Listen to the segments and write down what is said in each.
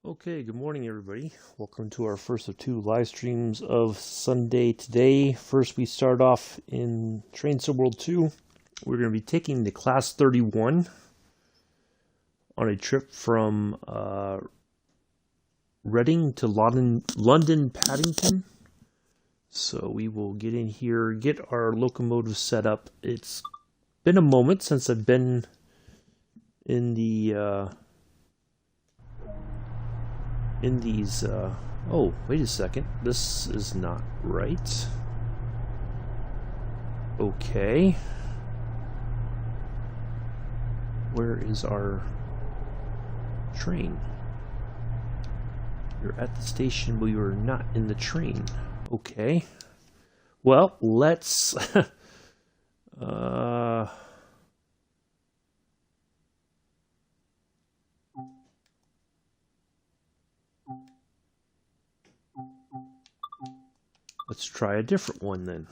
Okay, good morning, everybody. Welcome to our first of two live streams of Sunday today. First, we start off in Train Sim World 2. We're going to be taking the Class 31 on a trip from Reading to London Paddington. So we will get in here, get our locomotive set up. It's been a moment since I've been in the oh, wait a second. This is not right. Okay. Where is our train? You're at the station, but you are not in the train. Okay. Well, let's... Let's try a different one then.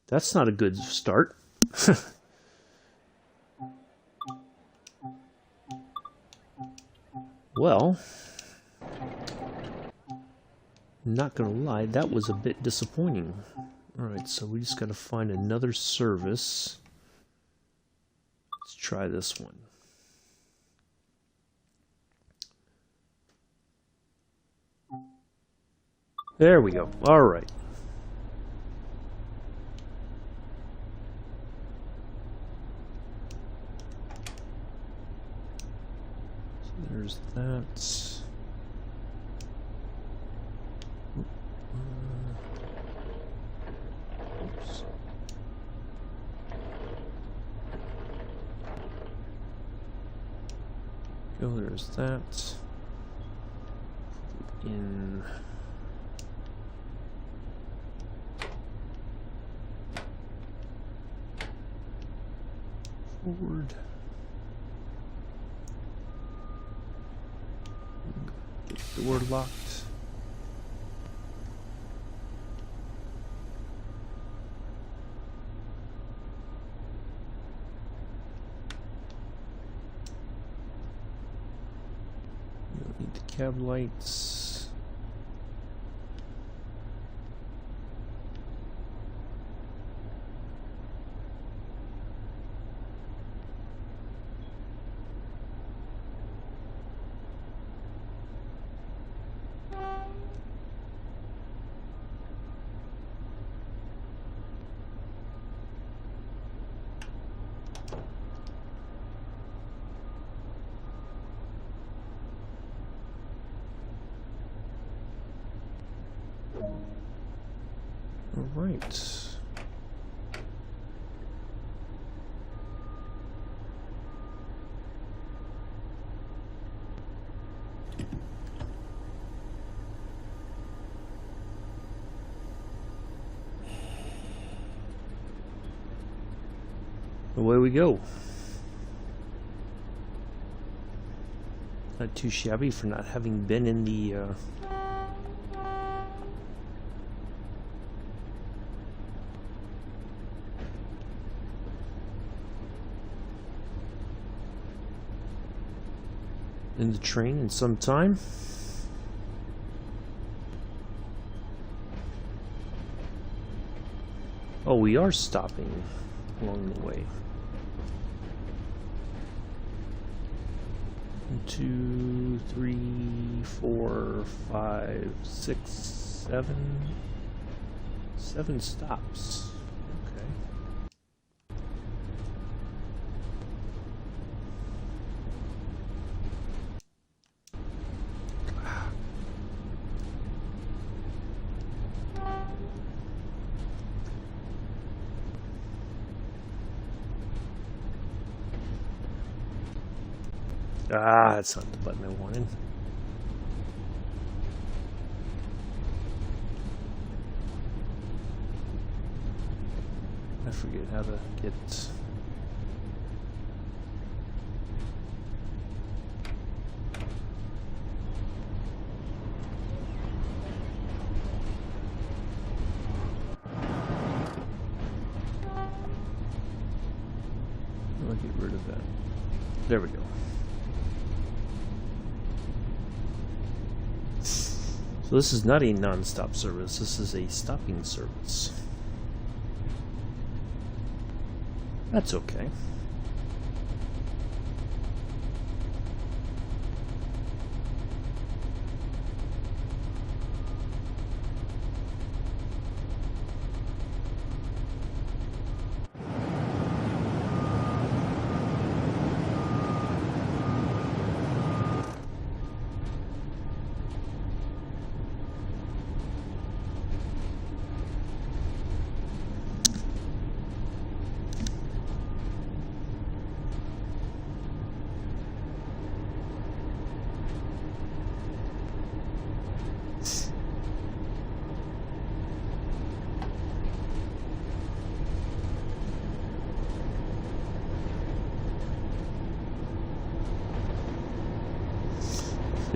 That's not a good start. Well, not gonna lie, that was a bit disappointing. Alright, so we just gotta find another service. Let's try this one. There we go. Alright. So there's that. Oops. Go, there's that. In... forward. Get the door locked. We don't need the cab lights. All right. Away we go. Not too shabby for not having been in the train in some time. Oh, we are stopping along the way. 1, 2, 3, 4, 5, 6, 7 stops. Okay. Ah, that's not the button I wanted. I forget how to get... I'll get rid of that. There we go. So this is not a non-stop service, this is a stopping service. That's okay.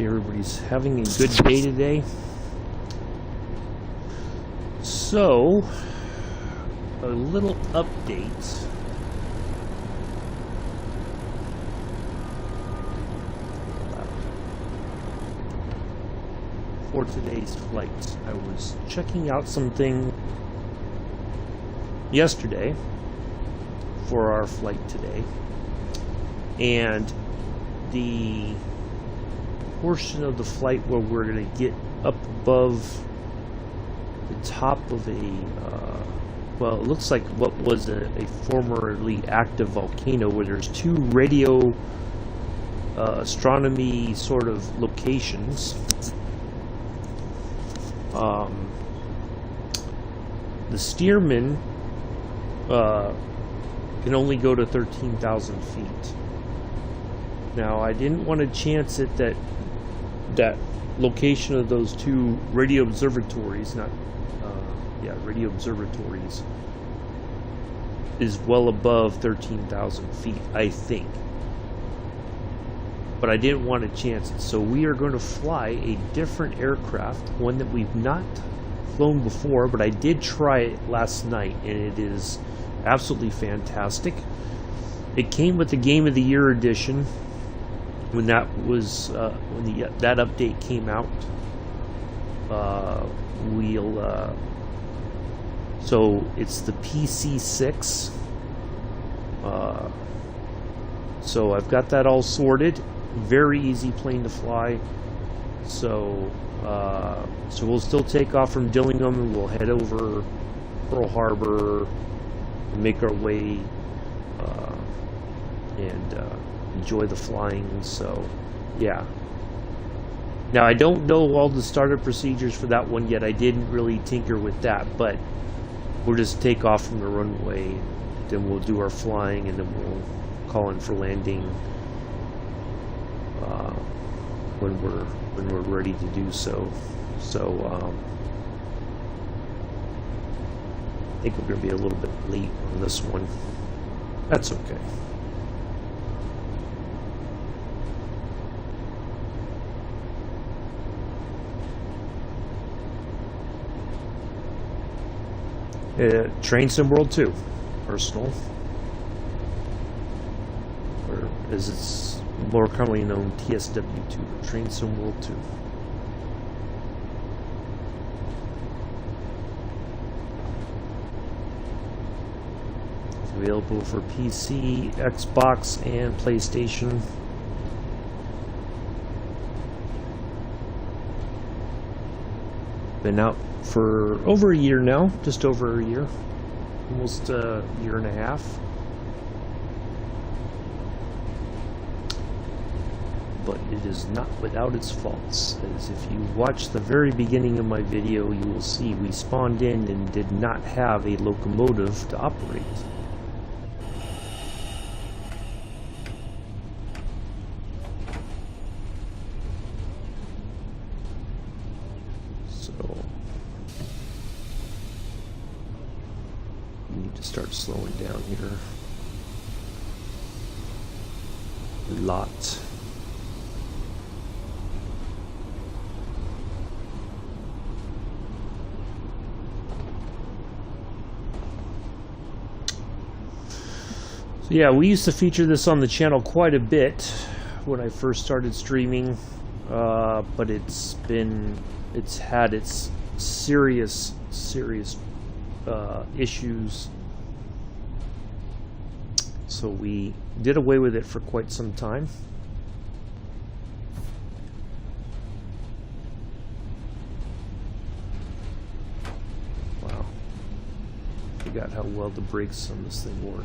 Everybody's having a good day today. So, a little update. For today's flight. I was checking out something yesterday for our flight today, and the portion of the flight where we're going to get up above the top of a well, it looks like what was a formerly active volcano, where there's two radio astronomy sort of locations. The Stearman can only go to 13,000 feet. Now, I didn't want to chance it that location of those two radio observatories, radio observatories, is well above 13,000 feet, I think. But I didn't want to chance it, so we are going to fly a different aircraft, one that we've not flown before, but I did try it last night, and it is absolutely fantastic. It came with the Game of the Year edition when that was that update came out. So it's the PC6. So I've got that all sorted. Very easy plane to fly. So we'll still take off from Dillingham, and we'll head over Pearl Harbor and make our way and enjoy the flying. So yeah. Now, I don't know all the startup procedures for that one yet. I didn't really tinker with that, but we'll just take off from the runway, then we'll do our flying, and then we'll call in for landing when we're ready to do so. So I think we're going to be a little bit late on this one. That's okay. Train Sim World 2, Arsenal, or as it's more commonly known, TSW2, Train Sim World 2. It's available for PC, Xbox, and PlayStation. Been out for over a year now, just over a year, almost a year and a half. But it is not without its faults, as if you watch the very beginning of my video, you will see we spawned in and did not have a locomotive to operate. Start slowing down here a lot. So yeah, we used to feature this on the channel quite a bit when I first started streaming, but it's been it's had its serious issues. So we did away with it for quite some time. Wow. Forgot how well the brakes on this thing work.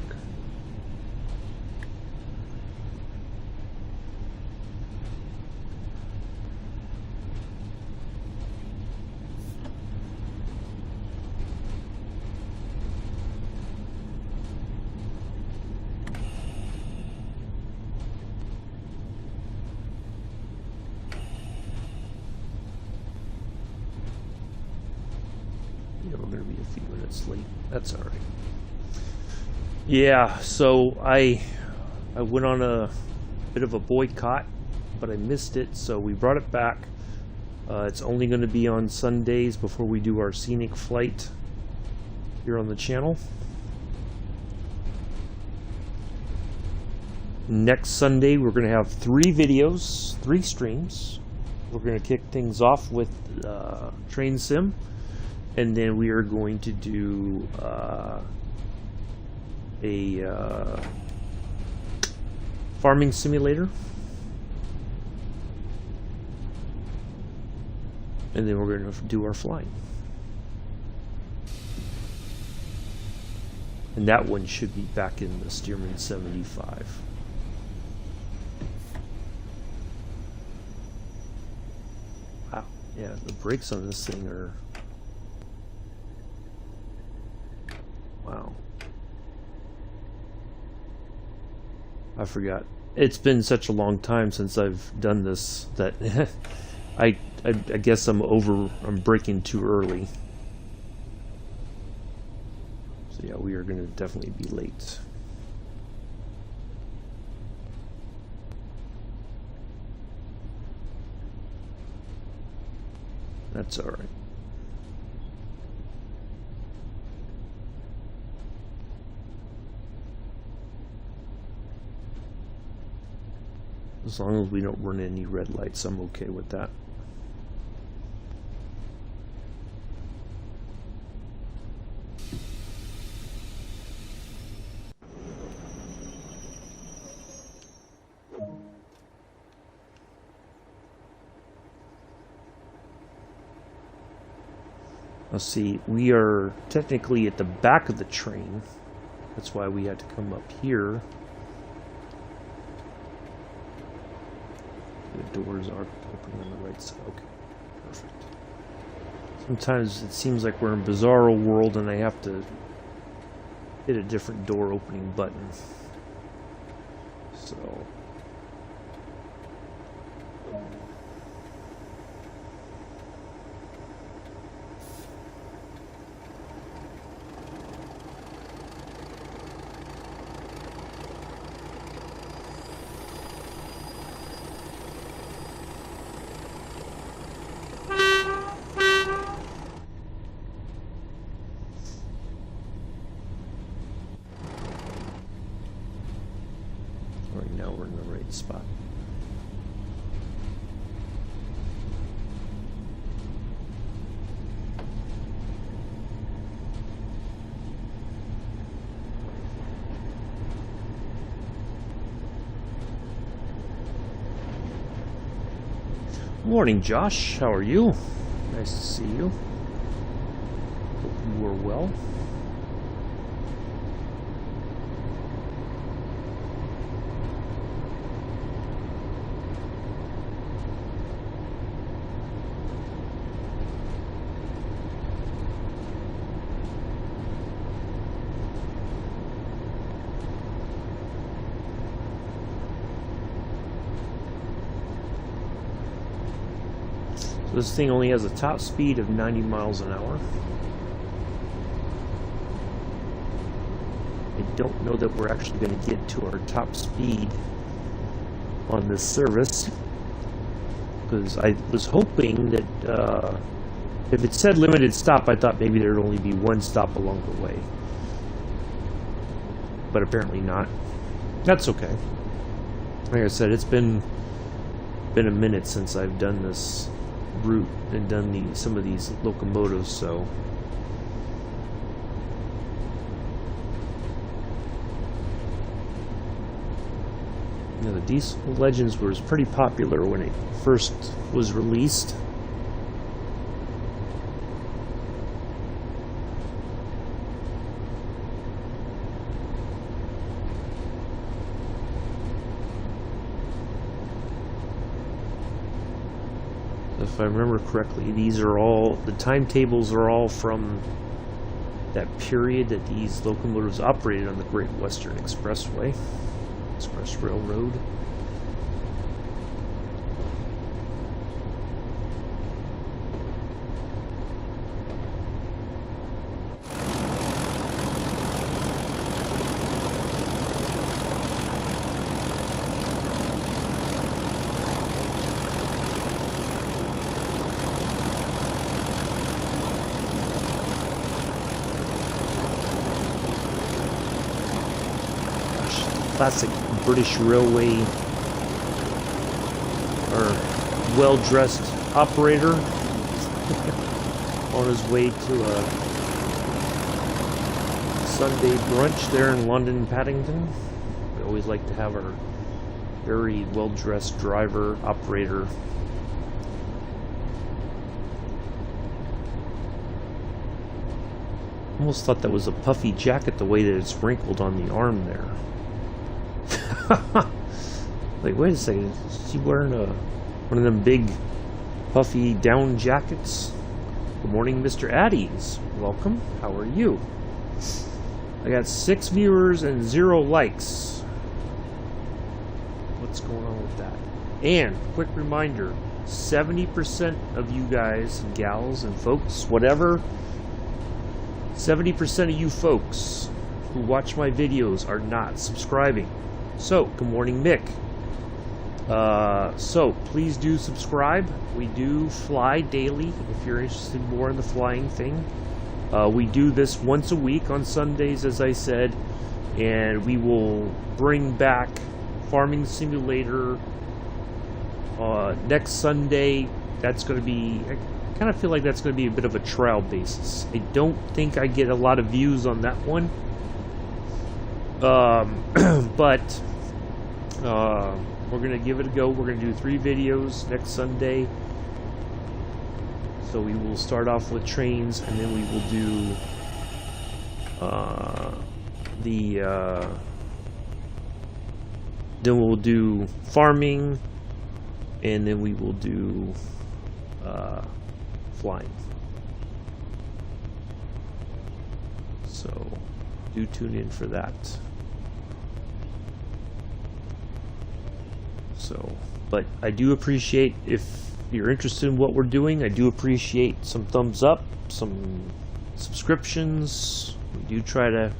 Yeah, we're going to be a few minutes late. That's all right. Yeah, so I went on a bit of a boycott, but I missed it, so we brought it back. It's only going to be on Sundays before we do our scenic flight here on the channel. Next Sunday, we're going to have 3 videos, 3 streams. We're going to kick things off with Train Sim, and then we are going to do a farming simulator, and then we're going to do our flying. And that one should be back in the Stearman 75. Wow, yeah, the brakes on this thing are... Wow. I forgot. It's been such a long time since I've done this that I guess I'm braking too early. So yeah, we are going to definitely be late. That's all right. As long as we don't run any red lights, I'm okay with that. Let's see, we are technically at the back of the train. That's why we had to come up here. The doors are opening on the right side. Okay, perfect. Sometimes it seems like we're in Bizarro World and I have to hit a different door opening button. So... Right now we're in the right spot. Morning, Josh. How are you? Nice to see you. Hope you are well. This thing only has a top speed of 90 miles an hour. I don't know that we're actually going to get to our top speed on this service, because I was hoping that if it said limited stop, I thought maybe there'd only be one stop along the way. But apparently not. That's okay. Like I said, it's been a minute since I've done this route and done some of these locomotives, so. You know, the Diesel Legends was pretty popular when it first was released. If I remember correctly, these are all, the timetables are all from that period that these locomotives operated on the Great Western Express Railroad. Classic British Railway, or well-dressed operator on his way to a Sunday brunch there in London Paddington. We always like to have our very well-dressed driver, operator. Almost thought that was a puffy jacket the way that it's wrinkled on the arm there. Like, wait a second, is he wearing one of them big puffy down jackets? Good morning, Mr. Addies. Welcome. How are you? I got 6 viewers and 0 likes. What's going on with that? And quick reminder, 70% of you guys and gals and folks, whatever, 70% of you folks who watch my videos are not subscribing. So, good morning, Mick. So, please do subscribe. We do fly daily, if you're interested more in the flying thing. We do this once a week on Sundays, as I said, and we will bring back Farming Simulator next Sunday. That's going to be, I kind of feel like that's going to be a bit of a trial basis. I don't think I get a lot of views on that one. But we're going to give it a go. We're going to do 3 videos next Sunday. So we will start off with trains, and then we will do then we'll do farming, and then we will do flying. So do tune in for that. So, but I do appreciate, if you're interested in what we're doing, I do appreciate some thumbs up, some subscriptions. We do try to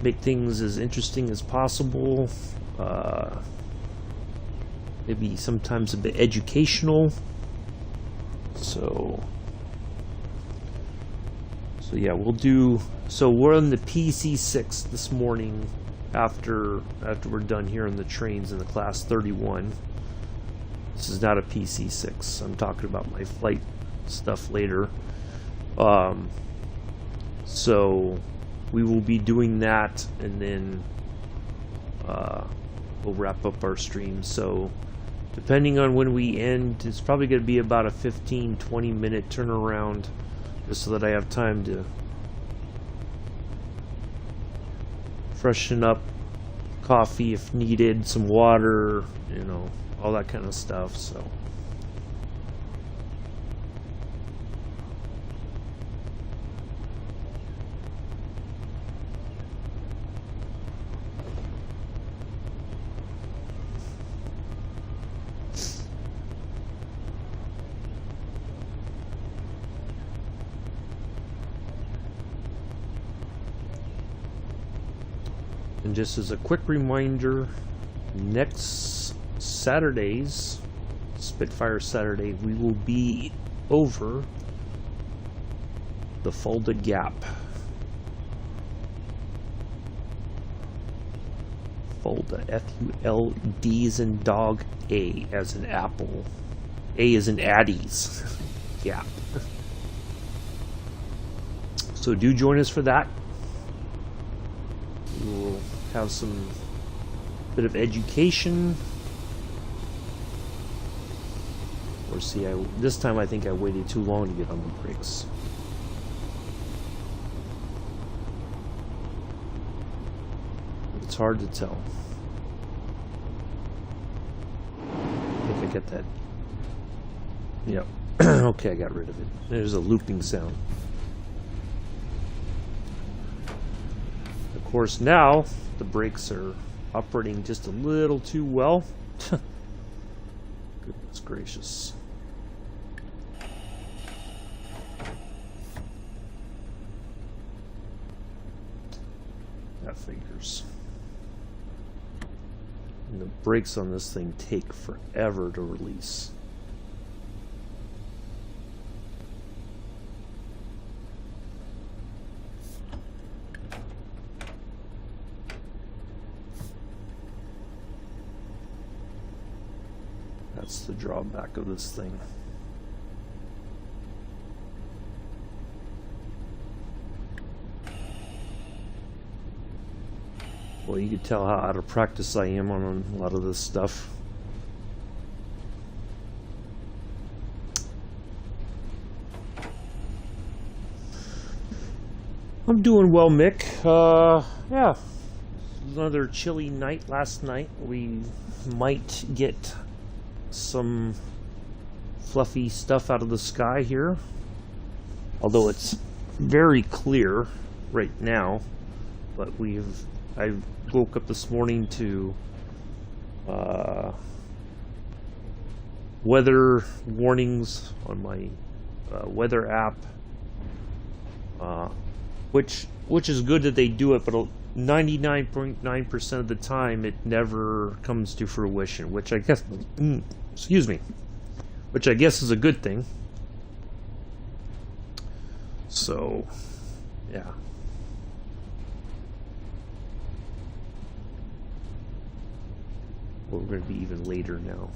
make things as interesting as possible, maybe sometimes a bit educational. So yeah, we'll do. So we're on the PC6 this morning. After we're done here on the trains in the class 31. This is not a PC6. I'm talking about my flight stuff later. So we will be doing that, and then we'll wrap up our stream. So depending on when we end, it's probably going to be about a 15-20 minute turnaround, just so that I have time to freshen up, coffee if needed, some water, you know, all that kind of stuff. So and just as a quick reminder, next Saturday's Spitfire Saturday, we will be over the Fulda Gap. Fulda, F-U-L-D as in dog, A as in apple. A is in Addie's gap. So do join us for that. We'll have some bit of education. Or see, this time I think I waited too long to get on the brakes. It's hard to tell. If I get that. Yep. Okay, I got rid of it. There's a looping sound. Of course, now the brakes are operating just a little too well. Goodness gracious. That figures. And the brakes on this thing take forever to release. That's the drawback of this thing. Well, you can tell how out of practice I am on a lot of this stuff. I'm doing well, Mick. Yeah. Another chilly night last night. We might get some fluffy stuff out of the sky here. Although it's very clear right now. But I woke up this morning to weather warnings on my weather app, which is good that they do it, but 99.9% of the time it never comes to fruition, which I guess, excuse me, which I guess is a good thing. So, yeah. We're going to be even later now.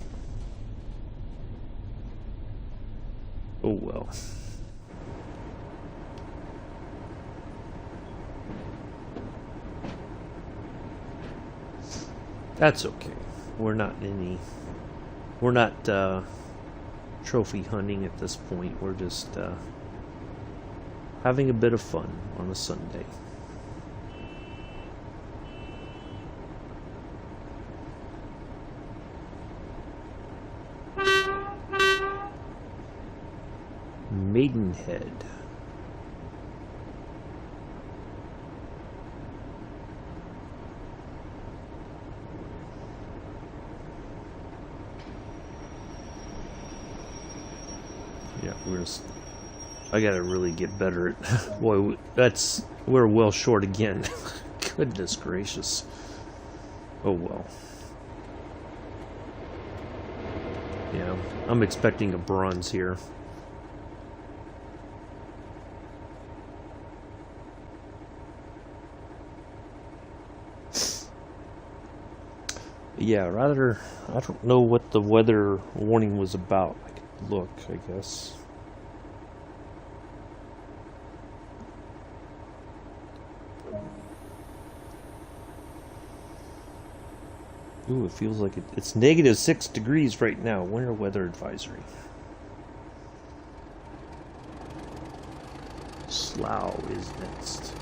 Oh well. That's okay. We're not trophy hunting at this point. We're just having a bit of fun on a Sunday. Maidenhead. Yeah, I gotta really get better at. Boy, we're well short again. Goodness gracious. Oh well. Yeah, I'm expecting a bronze here. Yeah, rather, I don't know what the weather warning was about. I could look, I guess. Ooh, it feels like it's -6 degrees right now. Winter weather advisory. Slough is next.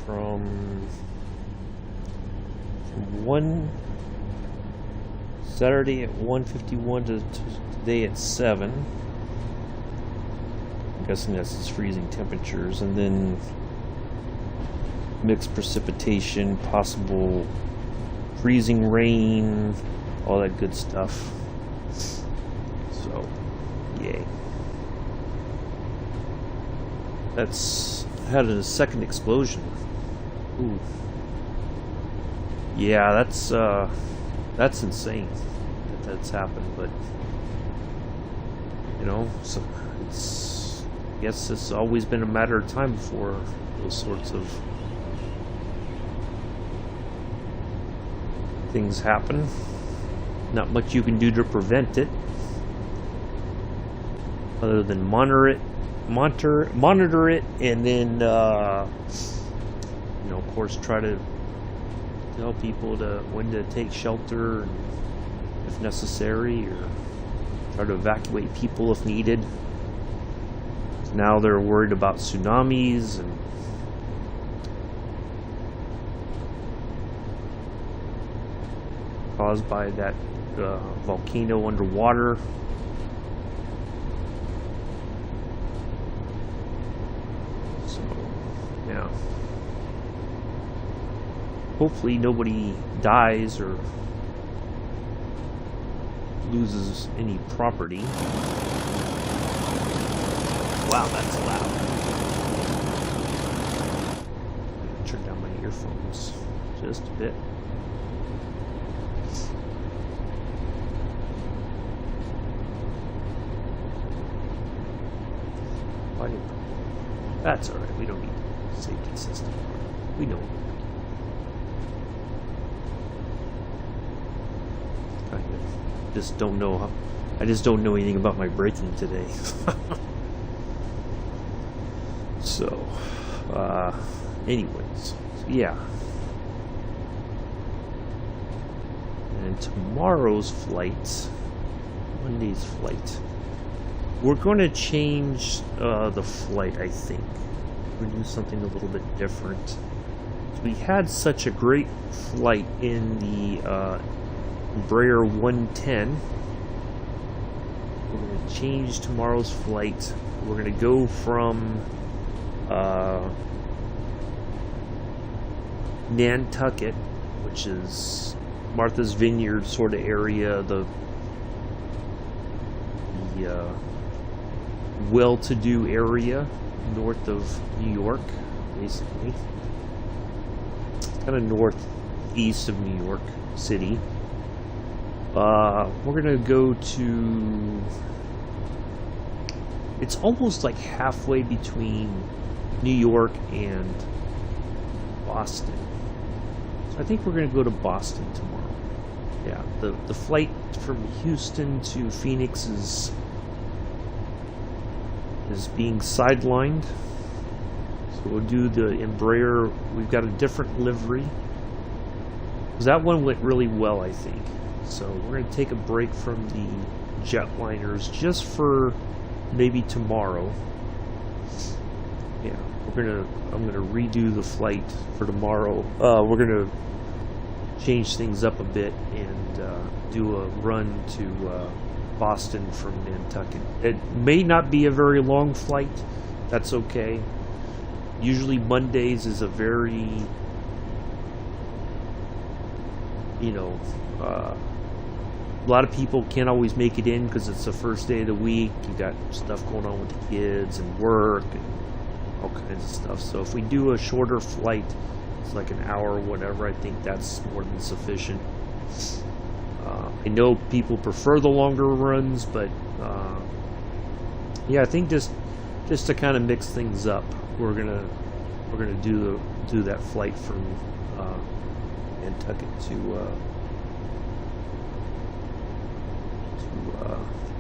From one Saturday at 1:51 to today at 7. I'm guessing that's its freezing temperatures, and then mixed precipitation, possible freezing rain, all that good stuff. So, yay. That's had a second explosion. Ooh. Yeah, that's insane that's happened, but you know, so I guess it's always been a matter of time before those sorts of things happen. Not much you can do to prevent it, other than monitor it, and then you know, of course, try to tell people when to take shelter if necessary, or try to evacuate people if needed. Now they're worried about tsunamis and caused by that volcano underwater. So, yeah. Hopefully nobody dies or loses any property. Wow, that's loud. I'm gonna turn down my earphones just a bit. That's alright, we don't need a safety system. We know. I just don't know how. I just don't know anything about my braking today. So, anyways, so yeah. And tomorrow's flight, Monday's flight, we're going to change the flight, I think. We're going to do something a little bit different. So we had such a great flight in the Embraer 110. We're going to change tomorrow's flight. We're going to go from Nantucket, which is Martha's Vineyard sort of area, the well-to-do area north of New York, basically. Kind of northeast of New York City. We're gonna go to... It's almost like halfway between New York and Boston. So I think we're gonna go to Boston tomorrow. Yeah, the flight from Houston to Phoenix is being sidelined. So we'll do the Embraer. We've got a different livery. That one went really well, I think. So we're going to take a break from the jetliners just for maybe tomorrow. Yeah, I'm gonna redo the flight for tomorrow. We're gonna change things up a bit and do a run to Boston from Nantucket. It may not be a very long flight. That's okay. Usually Mondays is a very, you know, a lot of people can't always make it in because it's the first day of the week. You got stuff going on with the kids and work and all kinds of stuff. So if we do a shorter flight, it's like an hour or whatever, I think that's more than sufficient. I know people prefer the longer runs, but yeah, I think just to kind of mix things up, we're gonna do that flight from Nantucket to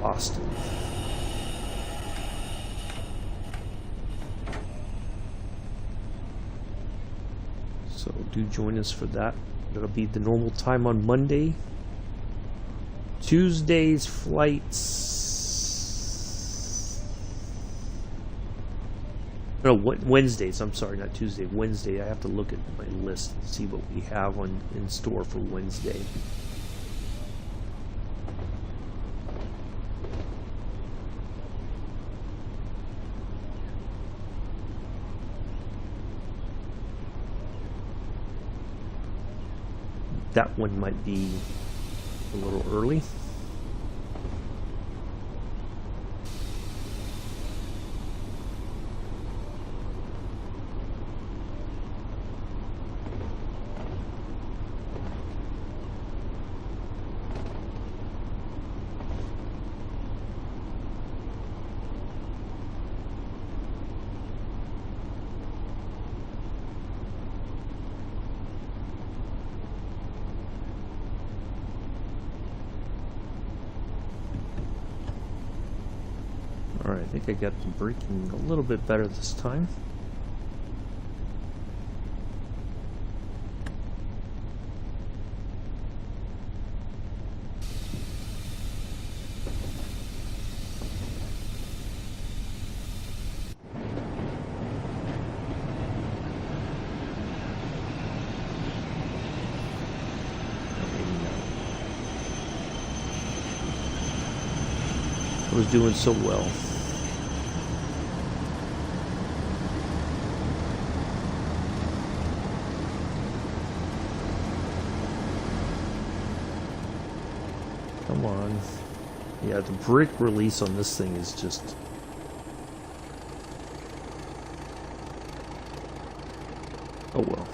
Boston. So do join us for that. That'll be the normal time on Monday. Tuesday's flights. No, Wednesdays. I'm sorry, not Tuesday. Wednesday. I have to look at my list and see what we have in store for Wednesday. That one might be a little early. Alright, I think I got the braking a little bit better this time. I was doing so well. Come on. Yeah, the brake release on this thing is just... Oh well.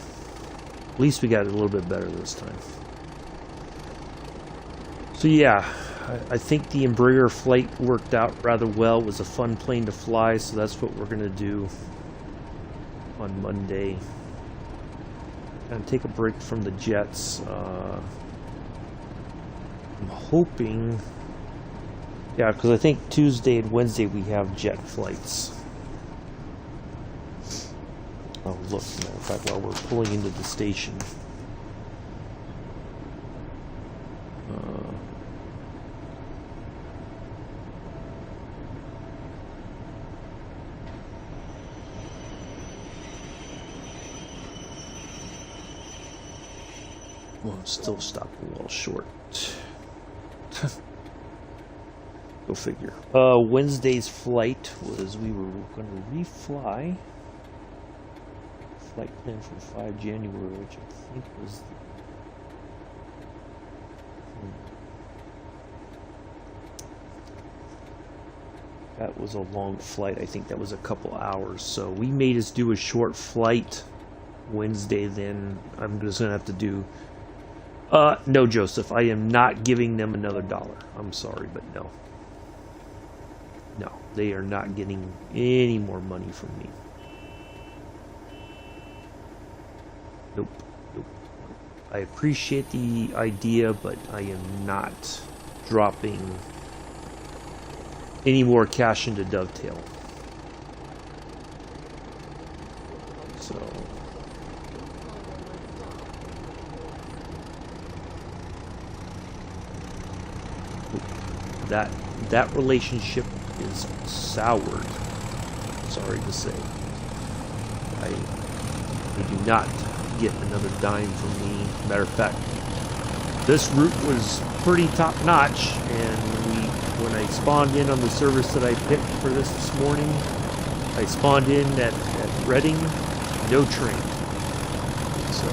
At least we got it a little bit better this time. So yeah, I think the Embraer flight worked out rather well. It was a fun plane to fly, so that's what we're going to do on Monday. And take a break from the jets. I'm hoping... Yeah, because I think Tuesday and Wednesday we have jet flights. Oh, look, as a matter of fact, while we're pulling into the station. Well, I'm still stopping well short. Go figure. Wednesday's flight was we were going to refly. Flight plan for 5 January, which I think was... That was a long flight. I think that was a couple hours. So we made us do a short flight Wednesday. Then I'm just going to have to do... no, Joseph, I am not giving them another $1. I'm sorry, but no. No, they are not getting any more money from me. Nope, nope. I appreciate the idea, but I am not dropping any more cash into Dovetail. So... That relationship is soured, sorry to say. They do not get another dime from me. Matter of fact, this route was pretty top-notch, and when I spawned in on the service that I picked for this morning, I spawned in at Reading, no train. So,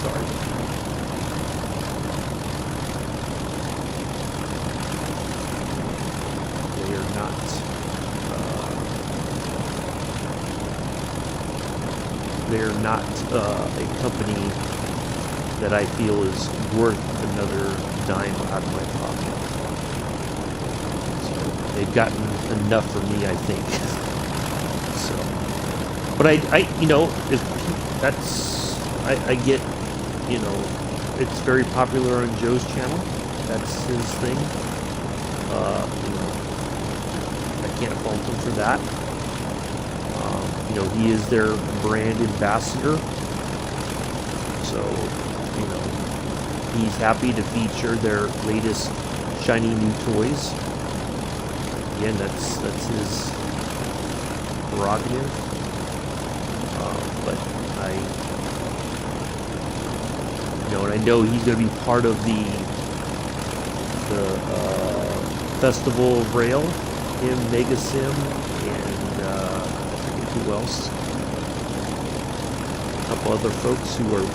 sorry. They're not a company that I feel is worth another dime out of my pocket. So they've gotten enough for me, I think. So, but I you know, if that's, I get, you know, it's very popular on Joe's channel. That's his thing. You know, I can't fault him for that. You know, he is their brand ambassador, so, you know, he's happy to feature their latest shiny new toys. Again, that's his prerogative. But you know, and I know he's going to be part of the Festival of Rail, him, Megasim, and who else? A couple other folks who are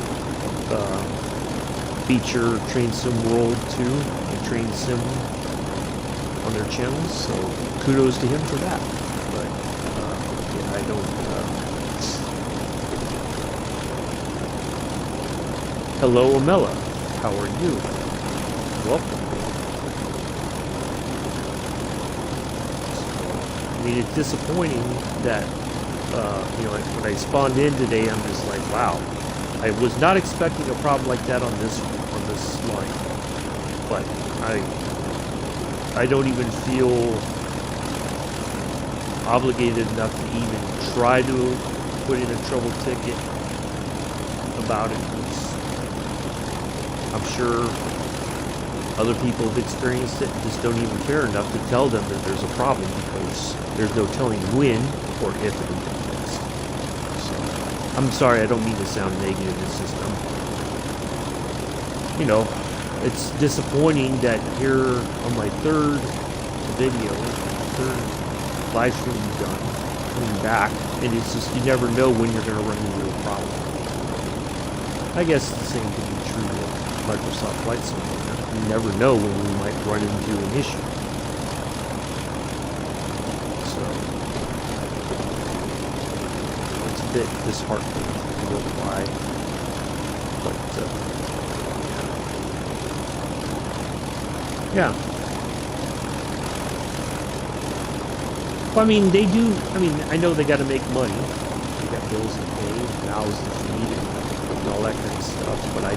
feature Train Sim World 2 and Train Sim on their channels, so kudos to him for that. But yeah, I don't... Hello, Amela. How are you? Welcome. I mean, it's disappointing that you know, when I spawned in today, I'm just like, wow. I was not expecting a problem like that on this line, but I don't even feel obligated enough to even try to put in a trouble ticket about it. I'm sure other people have experienced it and just don't even care enough to tell them that there's a problem, because there's no telling when or if it'll get fixed. So, I'm sorry, I don't mean to sound negative. It's just, you know, it's disappointing that here on my third video, third live stream done, coming back, and it's just, you never know when you're going to run into a problem. I guess the same can be true with Microsoft Flight Simulator. You never know when we might run into an issue. So, it's a bit disheartening, I won't lie. But, yeah. Well, I mean, they do, I know they got to make money. They got bills to pay, mouths to feed, and all that kind of stuff. But I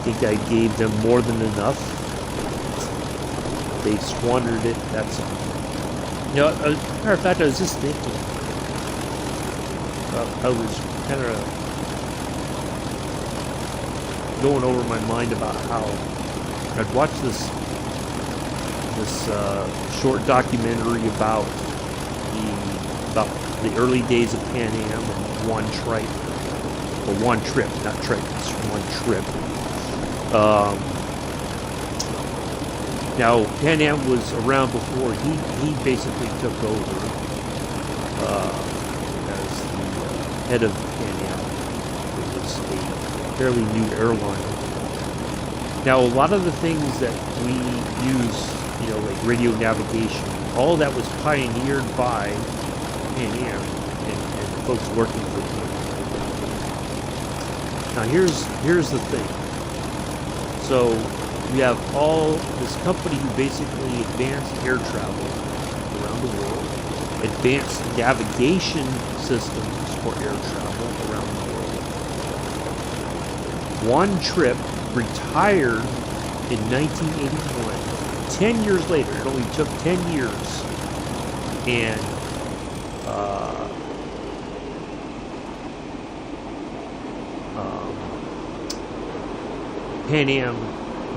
think I gave them more than enough. They squandered it, that's all. You know, as a matter of fact, I was just thinking. I was kind of going over my mind about how I'd watched this short documentary about the early days of Pan Am and one trip, not trip, it's one trip. Now Pan Am was around before he basically took over as the head of Pan Am. It was a fairly new airline. Now a lot of the things that we use, you know, like radio navigation, all that was pioneered by Pan Am and folks working for Pan Am. Now here's the thing. So we have all this company who basically advanced air travel around the world, advanced navigation systems for air travel around the world. One trip retired in 1981. 10 years later, it only took 10 years, and Pan Am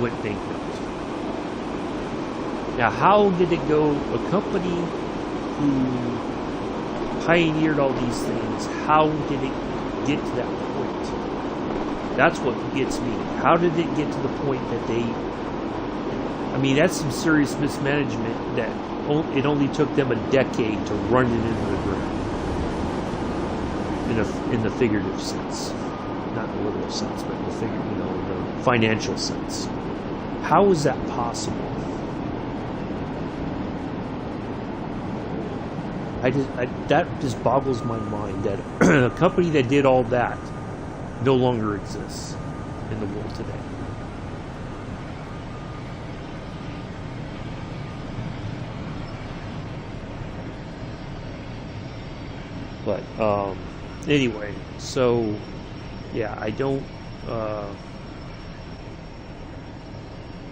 went bankrupt. Now, how did it go? A company who pioneered all these things, how did it get to that point? That's what gets me. How did it get to the point that they... I mean, that's some serious mismanagement that it only took them a decade to run it into the ground. In the figurative sense. Not in the literal sense, but in the the financial sense. How is that possible? That just boggles my mind that a company that did all that no longer exists in the world today. But anyway, so yeah, I don't.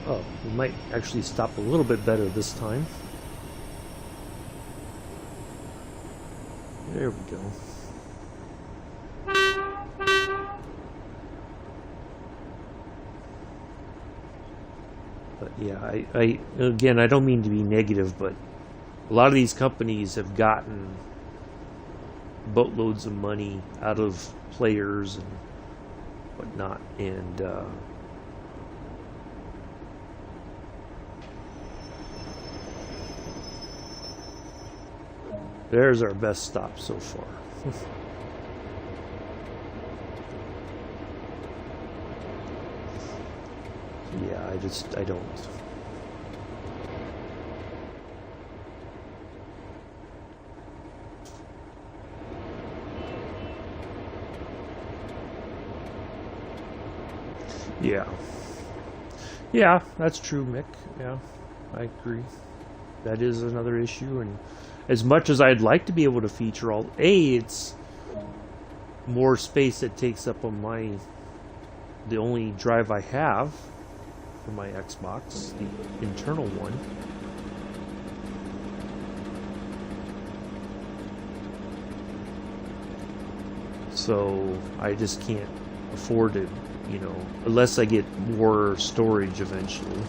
Oh, we might actually stop a little bit better this time. There we go. But yeah, I again, I don't mean to be negative, but a lot of these companies have gotten boatloads of money out of players and whatnot, and there's our best stop so far. Yeah, I don't. Yeah. Yeah, that's true, Mick. Yeah, I agree. That is another issue, and as much as I'd like to be able to feature all... it's more space that takes up on the only drive I have for my Xbox, the internal one. So I just can't afford it, you know, unless I get more storage eventually.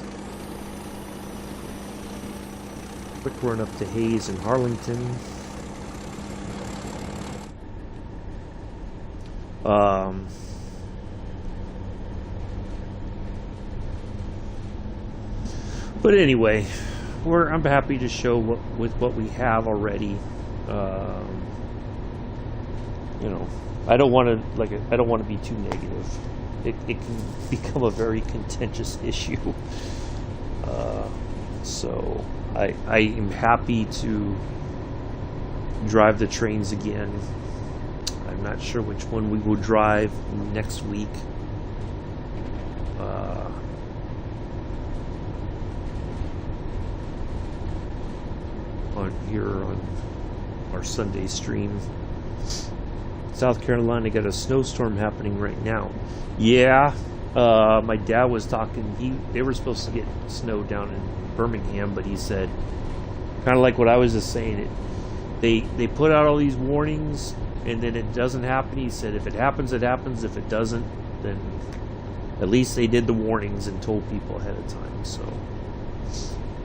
Quick run up to Hayes and Harlington. But anyway, I'm happy to show with what we have already. You know, I don't want to be too negative. It can become a very contentious issue. So I am happy to drive the trains again. I'm not sure which one we will drive next week. On our Sunday stream. South Carolina got a snowstorm happening right now. Yeah, my dad was talking. They were supposed to get snow down in Birmingham, but he said, kind of like what I was just saying. They put out all these warnings, and then it doesn't happen. He said, if it happens, it happens. If it doesn't, then at least they did the warnings and told people ahead of time. So,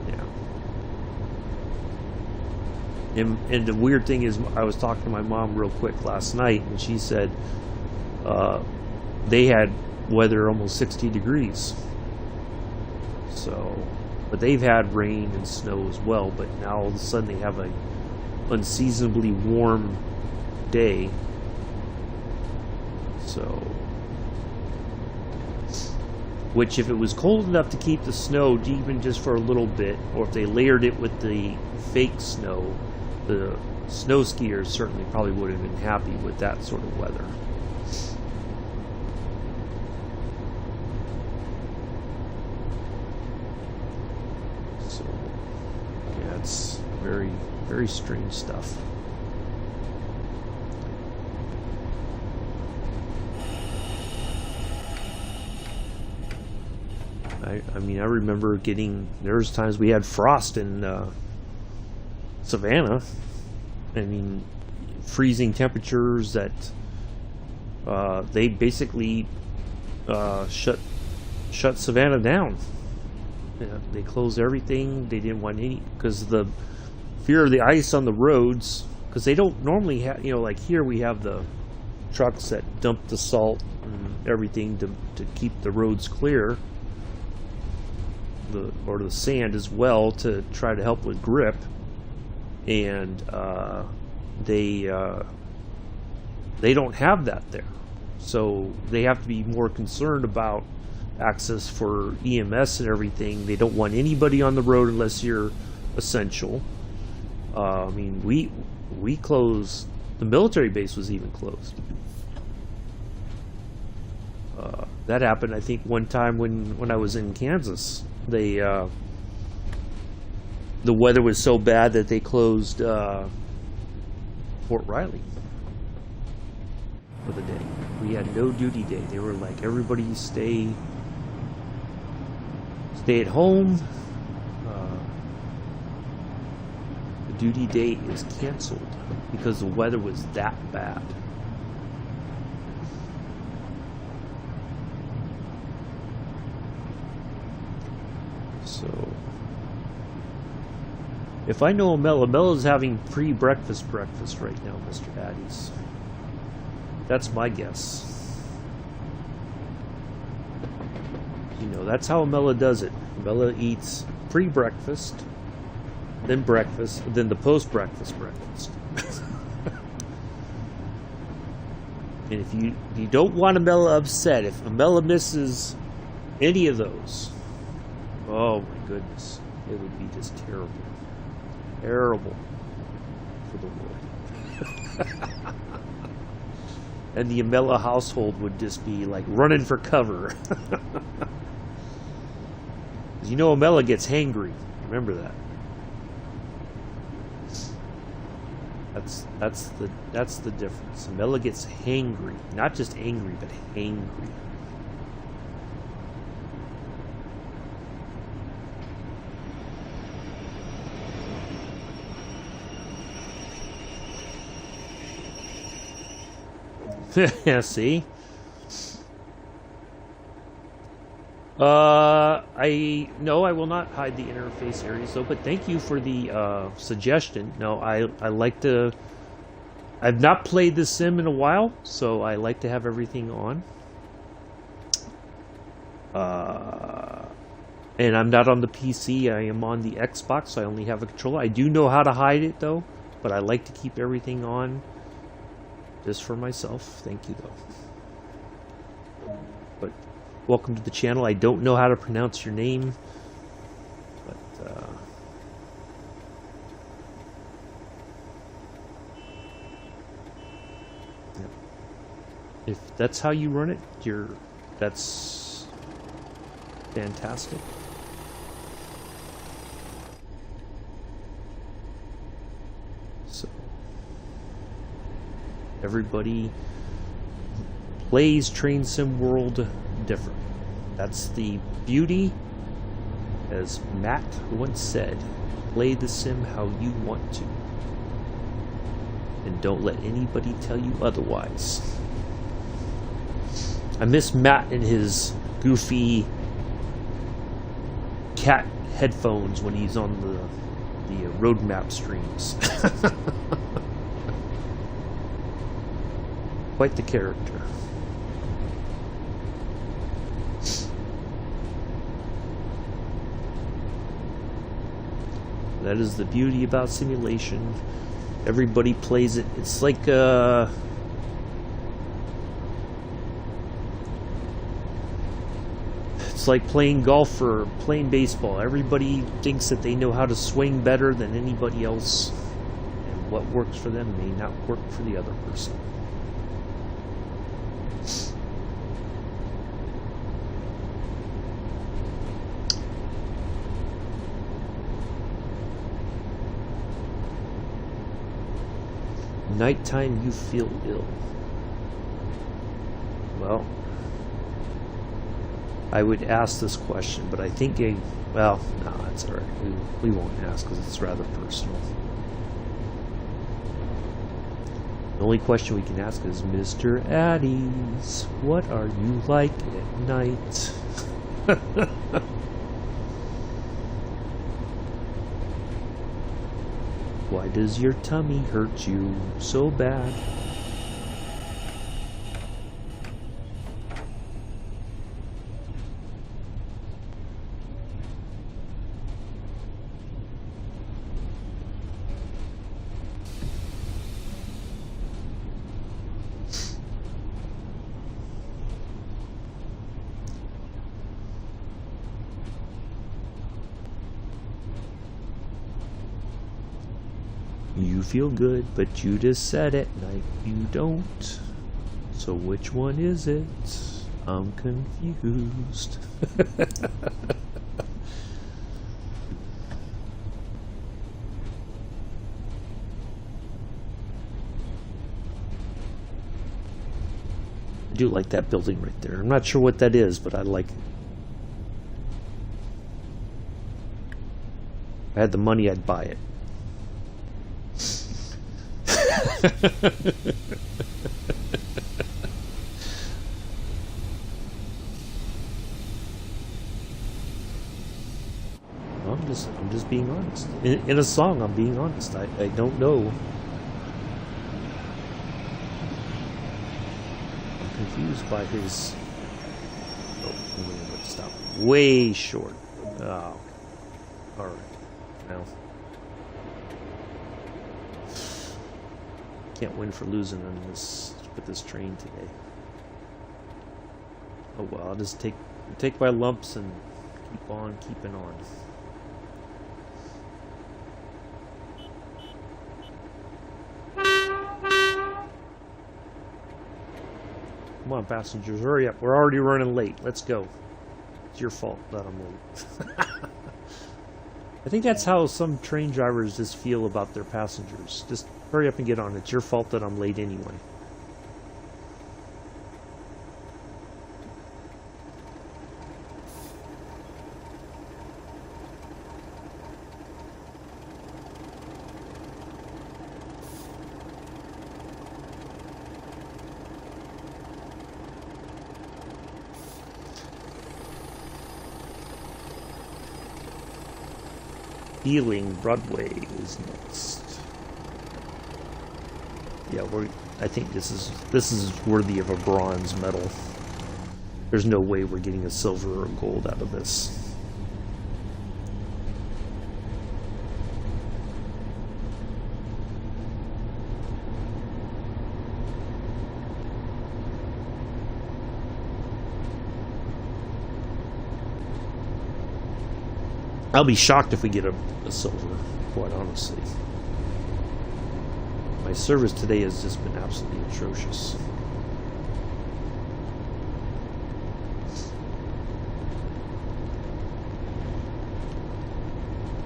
yeah. And the weird thing is, I was talking to my mom real quick last night, and she said they had weather almost 60 degrees. So, but they've had rain and snow as well. But now all of a sudden they have a unseasonably warm day. So, which if it was cold enough to keep the snow even just for a little bit, or if they layered it with the fake snow, the snow skiers certainly probably would have been happy with that sort of weather. So, yeah, it's very, very strange stuff. I mean, I remember there was times we had frost in Savannah. I mean, freezing temperatures that they basically shut Savannah down. Yeah, they closed everything. They didn't want any, because the fear of the ice on the roads, because they don't normally have, you know, like here we have the trucks that dump the salt and everything to keep the roads clear. Or the sand as well, to try to help with grip, and they don't have that there, so they have to be more concerned about access for EMS and everything. They don't want anybody on the road unless you're essential. I mean, we closed, the military base was even closed. That happened, I think, one time when I was in Kansas. The weather was so bad that they closed Fort Riley for the day. We had no duty day. They were like, everybody stay at home. The duty day is canceled because the weather was that bad. So, if I know Mella's having pre-breakfast right now, Mr. Addis. That's my guess. You know, that's how Mella does it. Mella eats pre-breakfast, then breakfast, then the post-breakfast breakfast. And if you don't want Mella upset, if Mella misses any of those, oh my goodness, it would be just terrible. Terrible for the world. And the Amela household would just be like running for cover. You know, Amela gets hangry. Remember that. That's the difference. Amela gets hangry, not just angry, but hangry. Yeah, see? I will not hide the interface areas though, but thank you for the suggestion. No, I like to. I've not played this sim in a while, so I like to have everything on. And I'm not on the PC, I am on the Xbox, so I only have a controller. I do know how to hide it though, but I like to keep everything on just for myself. Thank you though. But welcome to the channel. I don't know how to pronounce your name, but if that's how you run it, that's fantastic. So everybody plays Train Sim World different. That's the beauty, as Matt once said, play the sim how you want to. And don't let anybody tell you otherwise. I miss Matt and his goofy cat headphones when he's on the roadmap streams. Quite the character. That is the beauty about simulation. Everybody plays it. It's like it's like playing golf or playing baseball. Everybody thinks that they know how to swing better than anybody else, and what works for them may not work for the other person. Nighttime you feel ill. Well, I would ask this question, but I think well, no, that's alright. We won't ask because it's rather personal. The only question we can ask is, Mr. Addies, what are you like at night? Why does your tummy hurt you so bad? You feel good, but you just said at night you don't. So which one is it? I'm confused. I do like that building right there. I'm not sure what that is, but I like it. If I had the money, I'd buy it. Well, I'm just being honest. In a song, I'm being honest. I don't know. I'm confused by his. Oh, wait, stop. Way short. Oh, all right. Well. Can't win for losing on this with this train today. Oh well, I'll just take my lumps and keep on keeping on. Come on, passengers, hurry up. We're already running late. Let's go. It's your fault that I'm late. I think that's how some train drivers just feel about their passengers. Just hurry up and get on. It's your fault that I'm late anyway. feeling Broadway is next. Yeah, I think this is worthy of a bronze medal. There's no way we're getting a silver or gold out of this. I'll be shocked if we get a silver, quite honestly. My service today has just been absolutely atrocious.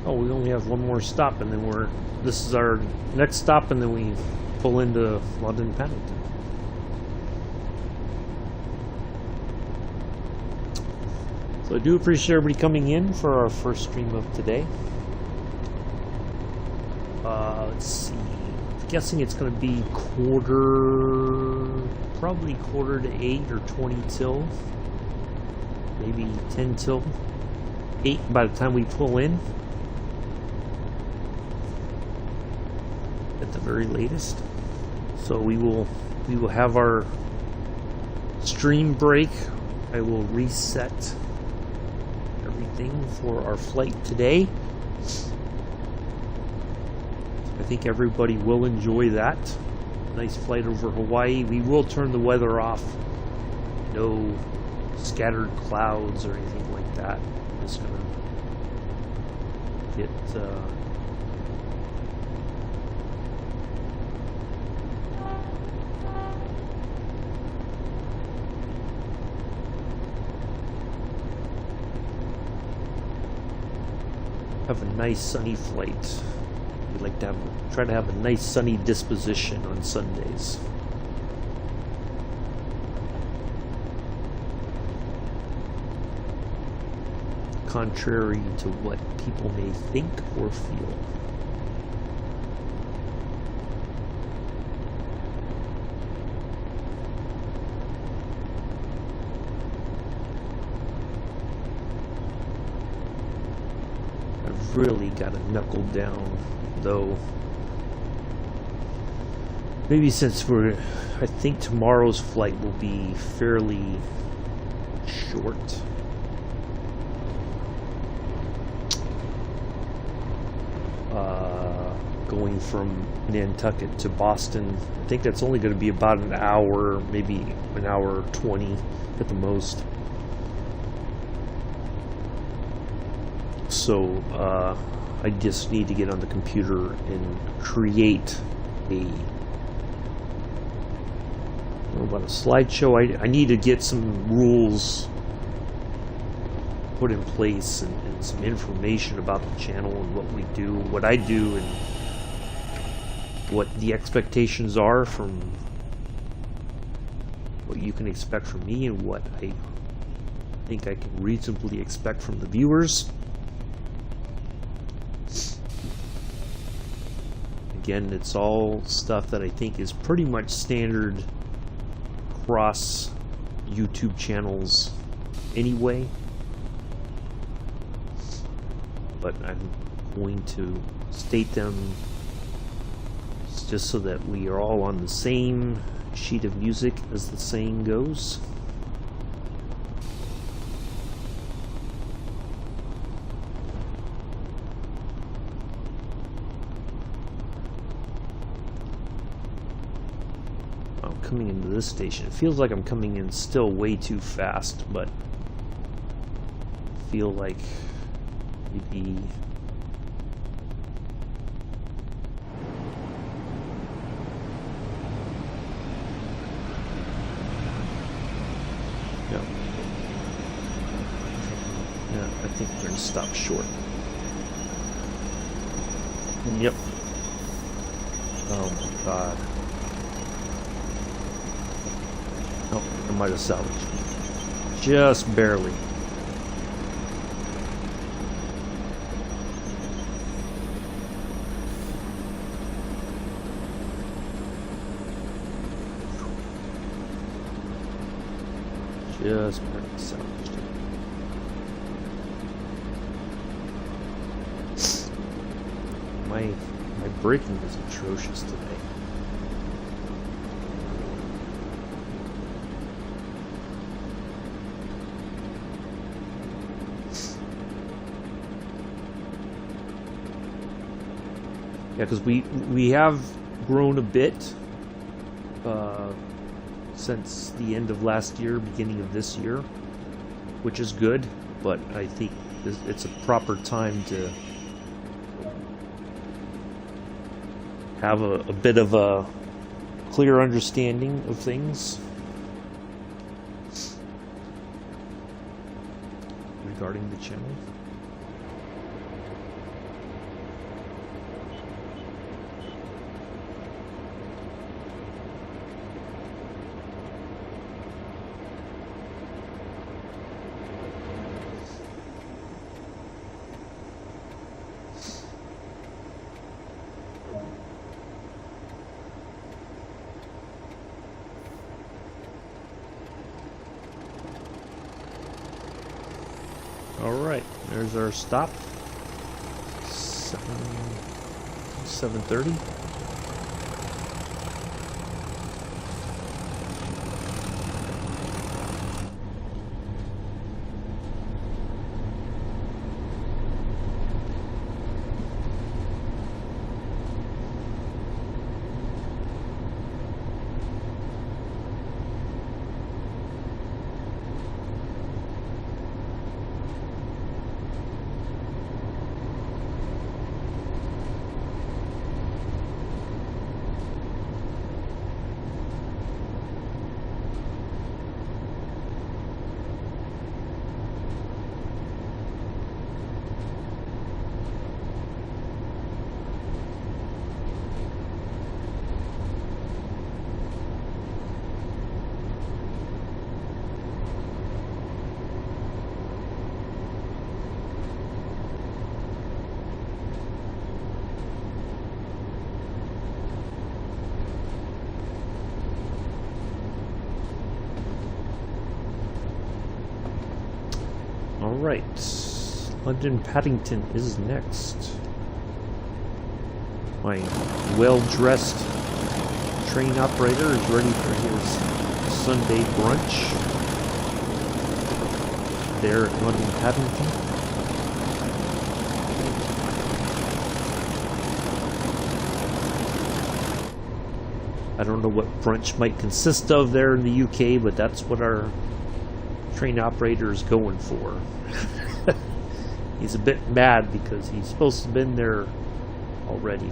Oh, we only have one more stop, and then this is our next stop, and then we pull into London Paddington. So I do appreciate everybody coming in for our first stream of today. Let's see. I'm guessing it's going to be probably quarter to 8 or 20 till. Maybe 10 till 8 by the time we pull in. At the very latest. So we will have our stream break. I will reset everything for our flight today. I think everybody will enjoy that. Nice flight over Hawaii. We will turn the weather off. No scattered clouds or anything like that. I'm just gonna get have a nice sunny flight. We like to try to have a nice sunny disposition on Sundays. Contrary to what people may think or feel. Really got to knuckle down, though. Maybe since I think tomorrow's flight will be fairly short. Going from Nantucket to Boston, I think that's only going to be about an hour, maybe an hour 20 at the most. So I just need to get on the computer and create about a slideshow. I need to get some rules put in place and some information about the channel and what we do, what I do, and what the expectations are from what you can expect from me and what I think I can reasonably expect from the viewers. Again, it's all stuff that I think is pretty much standard across YouTube channels anyway. But I'm going to state them just so that we are all on the same sheet of music, as the saying goes. I'm coming into this station. It feels like I'm coming in still way too fast, but I feel like maybe I think we're going to stop short. Yep. Oh my god. Oh, I might have salvaged. Just barely. Just barely salvaged it. my braking is atrocious today. Yeah, because we have grown a bit since the end of last year, beginning of this year, which is good, but I think it's a proper time to have a bit of a clear understanding of things regarding the channel. Alright, there's our stop. 7:30. Alright, London Paddington is next. My well-dressed train operator is ready for his Sunday brunch there at London Paddington. I don't know what brunch might consist of there in the UK, but that's what our train operator is going for. He's a bit mad because he's supposed to have been there already.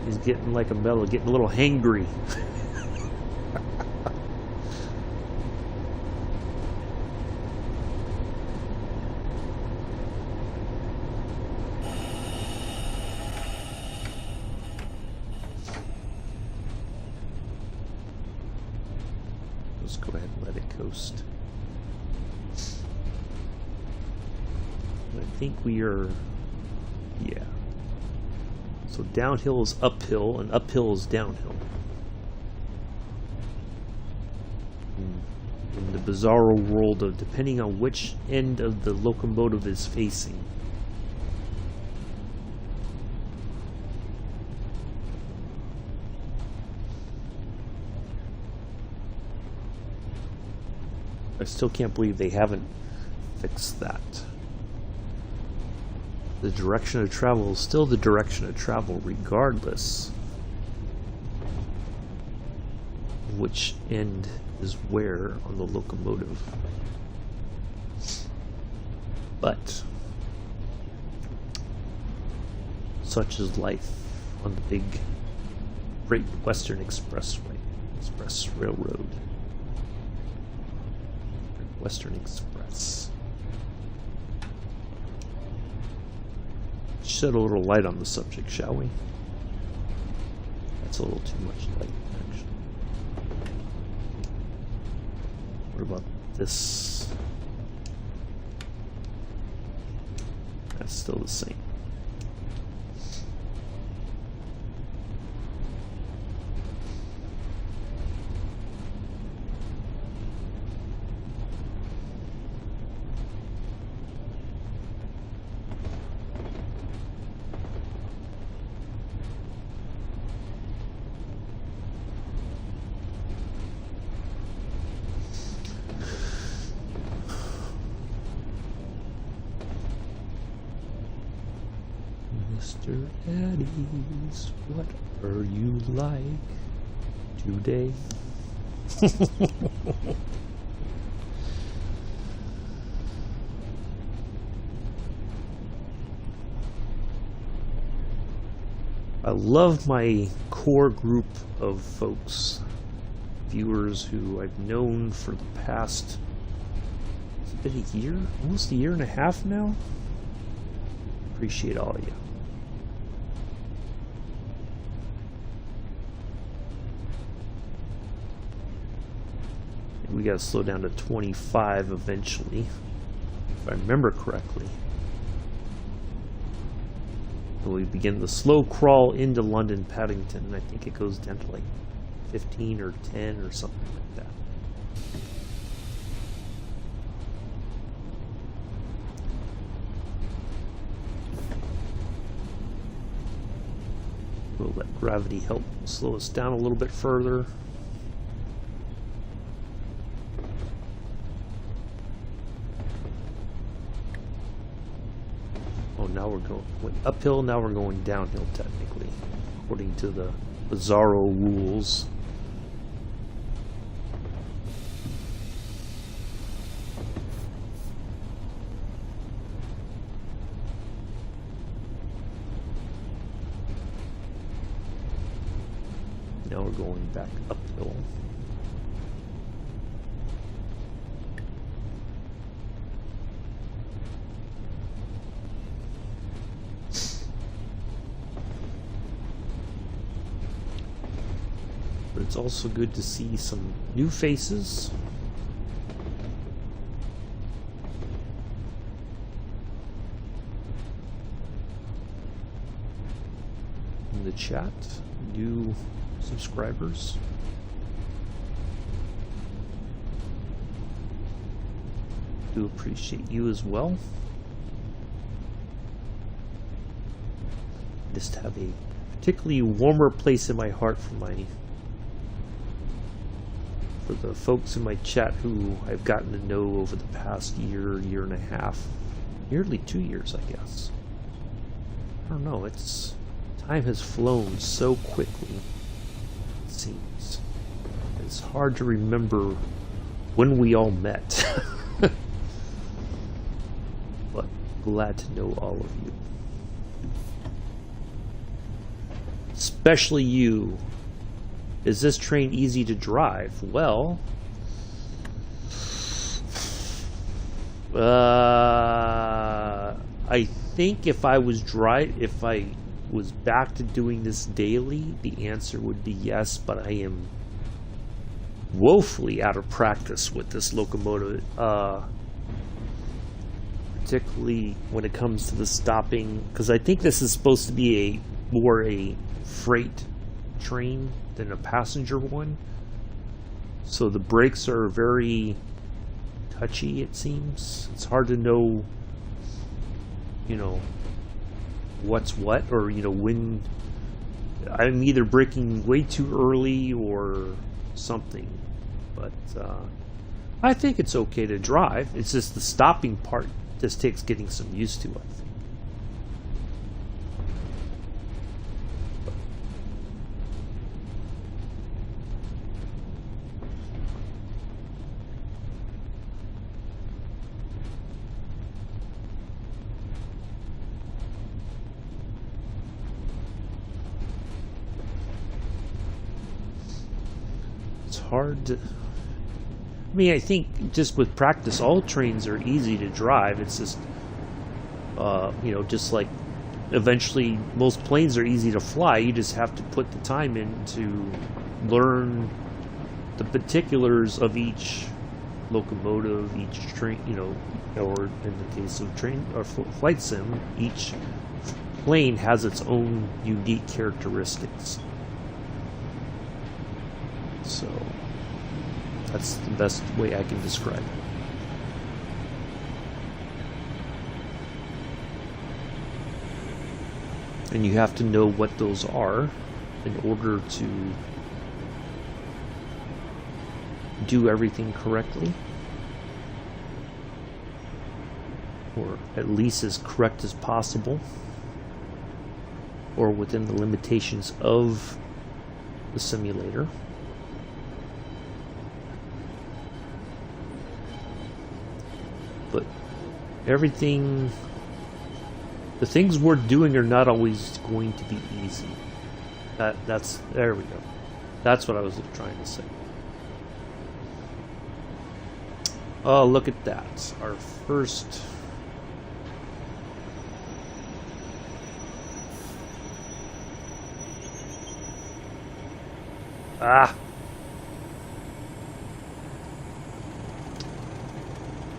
He's getting like a mellow, getting a little hangry. Let's go ahead and let it coast. I think we are, yeah. So downhill is uphill, and uphill is downhill. In the bizarro world of depending on which end of the locomotive is facing. I still can't believe they haven't fixed that. The direction of travel is still the direction of travel regardless of which end is where on the locomotive. But such is life on the big Great Western Express Railroad. Western Express. Shed a little light on the subject, shall we? That's a little too much light, actually. What about this? That's still the same. Mr. Eddie's, what are you like today? I love my core group of folks, viewers who I've known for the past, it's been a year, almost a year and a half now. Appreciate all of you. We gotta slow down to 25 eventually, if I remember correctly. And we begin the slow crawl into London Paddington, and I think it goes down to like 15 or 10 or something like that. We'll let gravity help slow us down a little bit further. Oh, now we're going uphill, now we're going downhill technically, according to the bizarro rules. Now we're going back uphill. But it's also good to see some new faces. In the chat, new subscribers. Do appreciate you as well. Just have a particularly warmer place in my heart for the folks in my chat who I've gotten to know over the past year and a half, nearly 2 years, I guess. I don't know, time has flown so quickly, it seems. It's hard to remember when we all met. But glad to know all of you. Especially you. Is this train easy to drive? Well, I think if I was back to doing this daily, the answer would be yes, but I am woefully out of practice with this locomotive, particularly when it comes to the stopping, because I think this is supposed to be more a freight train than a passenger one, so the brakes are very touchy, it seems. It's hard to know, what's what, or when I'm either braking way too early or something. But I think it's okay to drive. It's just the stopping part just takes getting some used to, I think. Hard to, I think just with practice, all trains are easy to drive. It's just, just like eventually most planes are easy to fly. You just have to put the time in to learn the particulars of each locomotive, each train, or in the case of train or flight sim, each plane has its own unique characteristics. So that's the best way I can describe it. And you have to know what those are in order to do everything correctly, or at least as correct as possible. or within the limitations of the simulator. But everything, the things we're doing are not always going to be easy. There we go. That's what I was trying to say. Oh, look at that. Our first... Ah!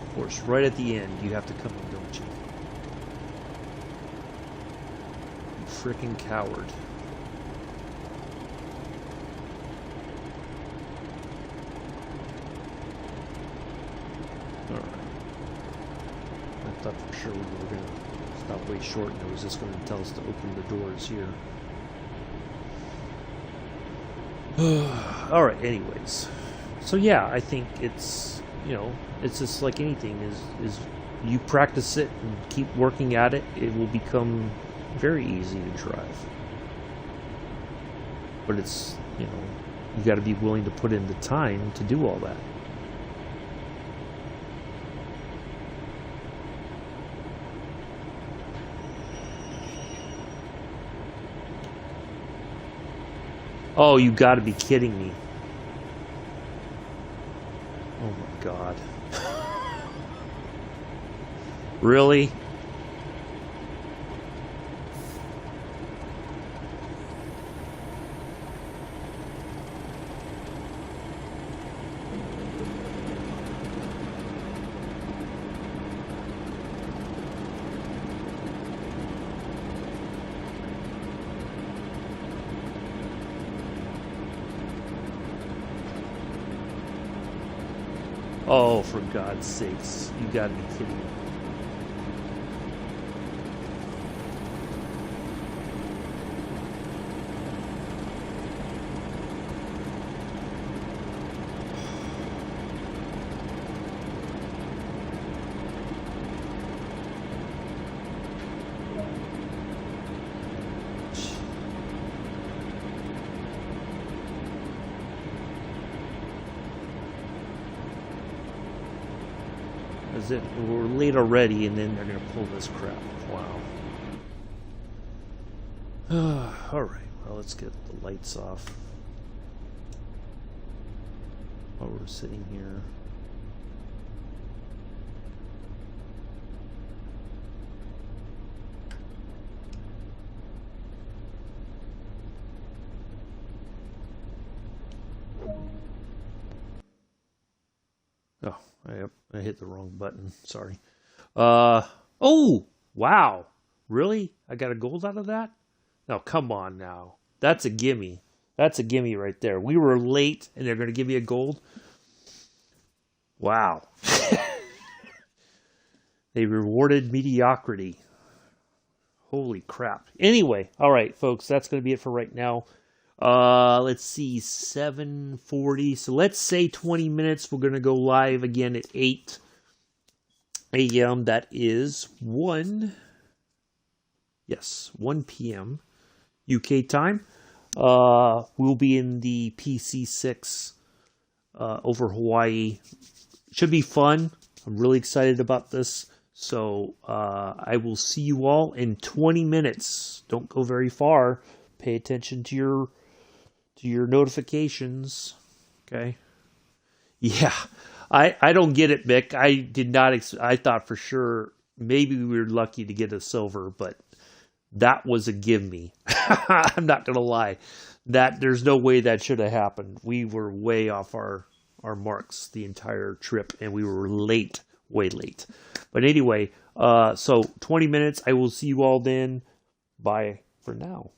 Of course, right at the end, you have to come in, don't you? You frickin' coward. Alright. I thought for sure we were going to stop way short and it was just going to tell us to open the doors here. Alright, anyways. So yeah, I think it's, you know, it's just like anything, is you practice it and keep working at it, it will become very easy to drive. But it's, you know, you got to be willing to put in the time to do all that. Oh, you got to be kidding me. Oh my God. Really? Oh, for God's sakes. You gotta be kidding me. We're late already, and then they're going to pull this crap. Wow. Alright, well, let's get the lights off while we're sitting here. Oh, I hit the wrong button. Sorry. Oh, wow. Really? I got a gold out of that? No, come on now. That's a gimme. That's a gimme right there. We were late, and they're going to give me a gold? Wow. They rewarded mediocrity. Holy crap. Anyway, all right, folks, that's going to be it for right now. Let's see, 7:40. So let's say 20 minutes. We're going to go live again at 8 a.m. That is 1 p.m. UK time. We'll be in the PC6 over Hawaii. Should be fun. I'm really excited about this. So I will see you all in 20 minutes. Don't go very far. Pay attention to your notifications. Okay. Yeah. I don't get it, Mick. I did not. I thought for sure maybe we were lucky to get a silver, but that was a give me. I'm not going to lie. There's no way that should have happened. We were way off our marks the entire trip, and we were late, way late. But anyway, so 20 minutes. I will see you all then. Bye for now.